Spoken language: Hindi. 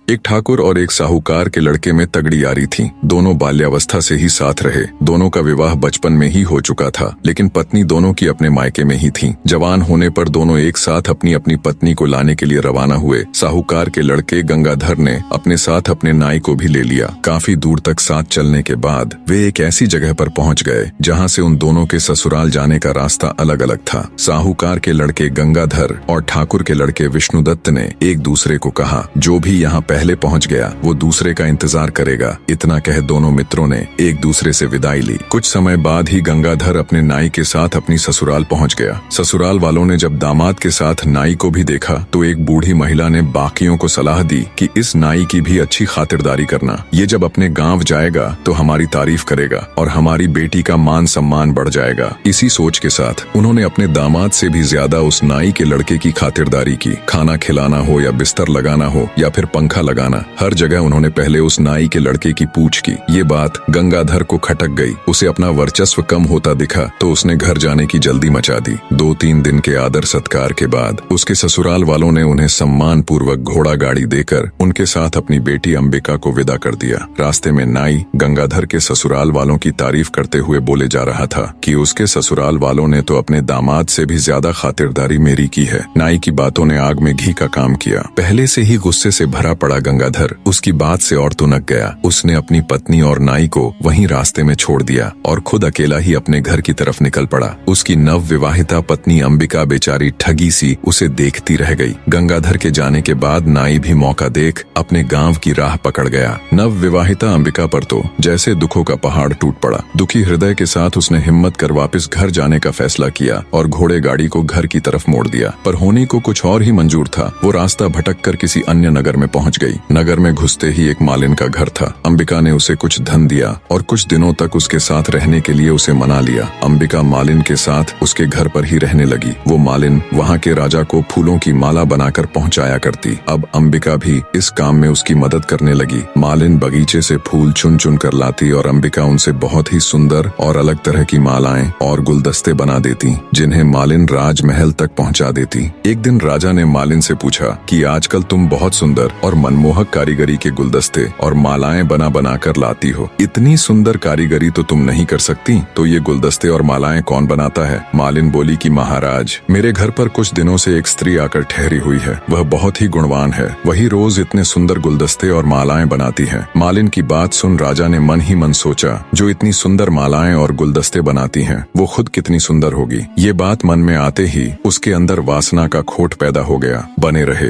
एक ठाकुर और एक साहूकार के लड़के में तगड़ी यारी थी। दोनों बाल्यावस्था से ही साथ रहे। दोनों का विवाह बचपन में ही हो चुका था, लेकिन पत्नी दोनों की अपने मायके में ही थी। जवान होने पर दोनों एक साथ अपनी अपनी पत्नी को लाने के लिए रवाना हुए। साहूकार के लड़के गंगाधर ने अपने साथ अपने नाई को भी ले लिया। काफी दूर तक साथ चलने के बाद वे एक ऐसी जगह पर पहुंच गए जहां से उन दोनों के ससुराल जाने का रास्ता अलग अलग था। साहूकार के लड़के गंगाधर और ठाकुर के लड़के विष्णुदत्त ने एक दूसरे को कहा, जो भी यहाँ पहले पहुंच गया वो दूसरे का इंतजार करेगा। इतना कह दोनों मित्रों ने एक दूसरे से विदाई ली। कुछ समय बाद ही गंगाधर अपने नाई के साथ अपनी ससुराल पहुंच गया। ससुराल वालों ने जब दामाद के साथ नाई को भी देखा तो एक बूढ़ी महिला ने बाकियों को सलाह दी कि इस नाई की भी अच्छी खातिरदारी करना। ये जब अपने गांव जाएगा तो हमारी तारीफ करेगा और हमारी बेटी का मान सम्मान बढ़ जाएगा। इसी सोच के साथ उन्होंने अपने दामाद से भी ज्यादा उस नाई के लड़के की खातिरदारी की। खाना खिलाना हो या बिस्तर लगाना हो या फिर पंखा लगाना, हर जगह उन्होंने पहले उस नाई के लड़के की पूछ की। ये बात गंगाधर को खटक गई। उसे अपना वर्चस्व कम होता दिखा तो उसने घर जाने की जल्दी मचा दी। 2-3 दिन के आदर सत्कार के बाद उसके ससुराल वालों ने उन्हें सम्मान पूर्वक घोड़ा गाड़ी देकर उनके साथ अपनी बेटी अंबिका को विदा कर दिया। रास्ते में नाई गंगाधर के ससुराल वालों की तारीफ करते हुए बोले जा रहा था कि उसके ससुराल वालों ने तो अपने दामाद से भी ज्यादा खातिरदारी मेरी की है। नाई की बातों ने आग में घी का काम किया। पहले से ही गुस्से से भरा पड़ा गंगाधर उसकी बात से और तुनक गया। उसने अपनी पत्नी और नाई को वहीं रास्ते में छोड़ दिया और खुद अकेला ही अपने घर की तरफ निकल पड़ा। उसकी नव विवाहिता पत्नी अंबिका बेचारी ठगी सी उसे देखती रह गई। गंगाधर के जाने के बाद नाई भी मौका देख अपने गांव की राह पकड़ गया। नव विवाहिता अंबिका पर तो जैसे दुखों का पहाड़ टूट पड़ा। दुखी हृदय के साथ उसने हिम्मत कर वापस घर जाने का फैसला किया और घोड़े गाड़ी को घर की तरफ मोड़ दिया। पर होने को कुछ और ही मंजूर था। वो रास्ता भटक कर किसी अन्य नगर में पहुंच गई। नगर में घुसते ही एक मालिन का घर था। अंबिका ने उसे कुछ धन दिया और कुछ दिनों तक उसके साथ रहने के लिए उसे मना लिया। अंबिका मालिन के साथ उसके घर पर ही रहने लगी। वो मालिन वहाँ के राजा को फूलों की माला बनाकर पहुँचाया करती। अब अंबिका भी इस काम में उसकी मदद करने लगी। मालिन बगीचे से फूल चुन चुन कर लाती और अंबिका उनसे बहुत ही सुंदर और अलग तरह की मालाएं और गुलदस्ते बना देती, जिन्हें मालिन राजमहल तक पहुँचा देती। एक दिन राजा ने मालिन से पूछा कि आजकल तुम बहुत सुंदर और मनमोहक कारीगरी के गुलदस्ते और मालाएं बना बना कर लाती हो। इतनी सुंदर कारीगरी तो तुम नहीं कर सकती, तो ये गुलदस्ते और मालाएं कौन बनाता है? मालिन बोली कि महाराज, मेरे घर पर कुछ दिनों से एक स्त्री आकर ठहरी हुई है। वह बहुत ही गुणवान है। वही रोज इतने सुंदर गुलदस्ते और मालाएं बनाती है। मालिन की बात सुन राजा ने मन ही मन सोचा, जो इतनी सुंदर मालाएं और गुलदस्ते बनाती हैं, वो खुद कितनी सुंदर होगी। ये बात मन में आते ही उसके अंदर वासना का खोट पैदा हो गया। बने रहे।